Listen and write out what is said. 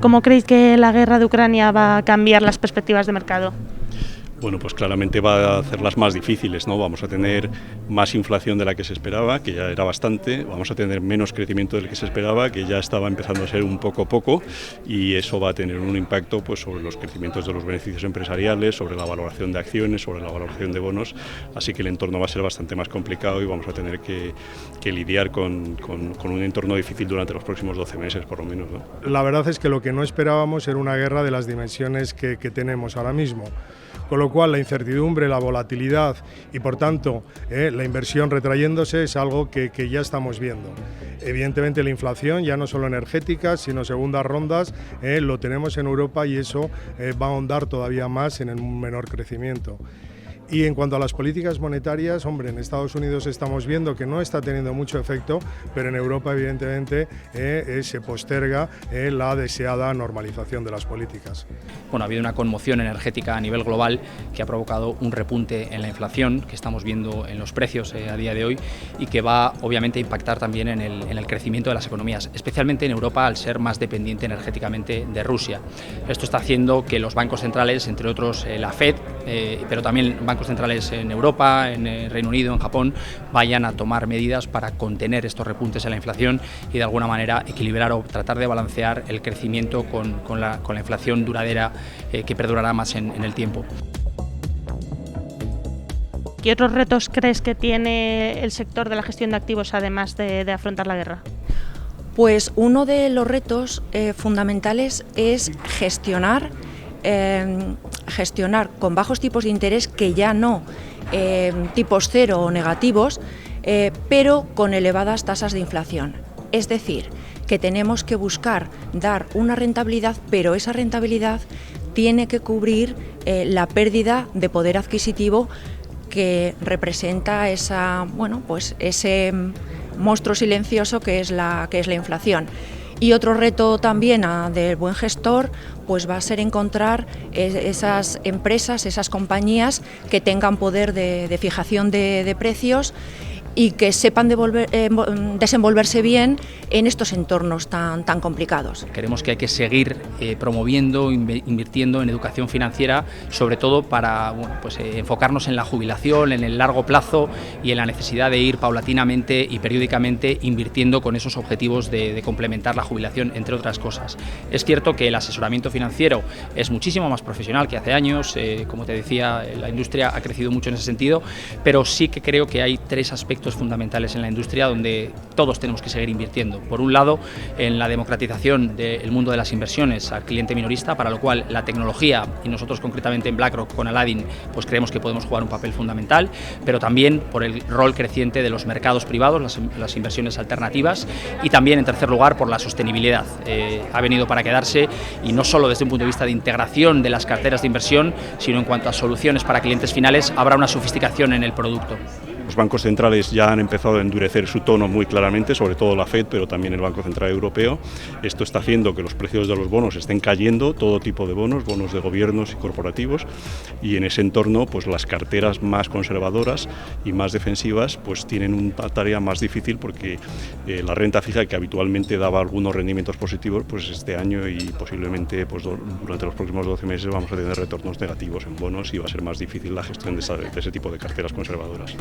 ¿Cómo creéis que la guerra de Ucrania va a cambiar las perspectivas de mercado? Bueno, pues claramente va a hacerlas más difíciles, ¿no? Vamos a tener más inflación de la que se esperaba, que ya era bastante, vamos a tener menos crecimiento del que se esperaba, que ya estaba empezando a ser un poco, y eso va a tener un impacto pues, sobre los crecimientos de los beneficios empresariales, sobre la valoración de acciones, sobre la valoración de bonos, así que el entorno va a ser bastante más complicado y vamos a tener que lidiar con un entorno difícil durante los próximos 12 meses, por lo menos, ¿no? La verdad es que lo que no esperábamos era una guerra de las dimensiones que tenemos ahora mismo. Con lo cual la incertidumbre, la volatilidad y por tanto la inversión retrayéndose es algo que ya estamos viendo. Evidentemente la inflación, ya no solo energética, sino segundas rondas, lo tenemos en Europa y eso va a ahondar todavía más en un menor crecimiento. Y en cuanto a las políticas monetarias, hombre, en Estados Unidos estamos viendo que no está teniendo mucho efecto, pero en Europa evidentemente se posterga la deseada normalización de las políticas. Bueno, ha habido una conmoción energética a nivel global que ha provocado un repunte en la inflación que estamos viendo en los precios a día de hoy y que va obviamente a impactar también en el crecimiento de las economías, especialmente en Europa al ser más dependiente energéticamente de Rusia. Esto está haciendo que los bancos centrales, entre otros la Fed, pero también bancos centrales en Europa, en Reino Unido, en Japón, vayan a tomar medidas para contener estos repuntes en la inflación y de alguna manera equilibrar o tratar de balancear el crecimiento con la inflación duradera que perdurará más en el tiempo. ¿Qué otros retos crees que tiene el sector de la gestión de activos además de afrontar la guerra? Pues uno de los retos fundamentales es gestionar con bajos tipos de interés, que ya no tipos cero o negativos, pero con elevadas tasas de inflación. Es decir, que tenemos que buscar dar una rentabilidad, pero esa rentabilidad tiene que cubrir la pérdida de poder adquisitivo que representa ese monstruo silencioso que es la inflación. Y otro reto también del buen gestor pues va a ser encontrar esas empresas, esas compañías que tengan poder de fijación de precios y que sepan desenvolverse bien en estos entornos tan complicados. Creemos que hay que seguir promoviendo, invirtiendo en educación financiera, sobre todo para enfocarnos en la jubilación, en el largo plazo y en la necesidad de ir paulatinamente y periódicamente invirtiendo con esos objetivos de complementar la jubilación, entre otras cosas. Es cierto que el asesoramiento financiero es muchísimo más profesional que hace años, como te decía, la industria ha crecido mucho en ese sentido, pero sí que creo que hay tres aspectos fundamentales en la industria donde todos tenemos que seguir invirtiendo. Por un lado, en la democratización del mundo de las inversiones al cliente minorista, para lo cual la tecnología, y nosotros concretamente en BlackRock con Aladdin, pues creemos que podemos jugar un papel fundamental, pero también por el rol creciente de los mercados privados, las inversiones alternativas, y también, en tercer lugar, por la sostenibilidad. Ha venido para quedarse, y no solo desde un punto de vista de integración de las carteras de inversión, sino en cuanto a soluciones para clientes finales, habrá una sofisticación en el producto. Los bancos centrales ya han empezado a endurecer su tono muy claramente, sobre todo la Fed, pero también el Banco Central Europeo. Esto está haciendo que los precios de los bonos estén cayendo, todo tipo de bonos de gobiernos y corporativos, y en ese entorno pues las carteras más conservadoras y más defensivas pues tienen una tarea más difícil porque la renta fija, que habitualmente daba algunos rendimientos positivos, pues este año y posiblemente pues durante los próximos 12 meses vamos a tener retornos negativos en bonos y va a ser más difícil la gestión de ese tipo de carteras conservadoras.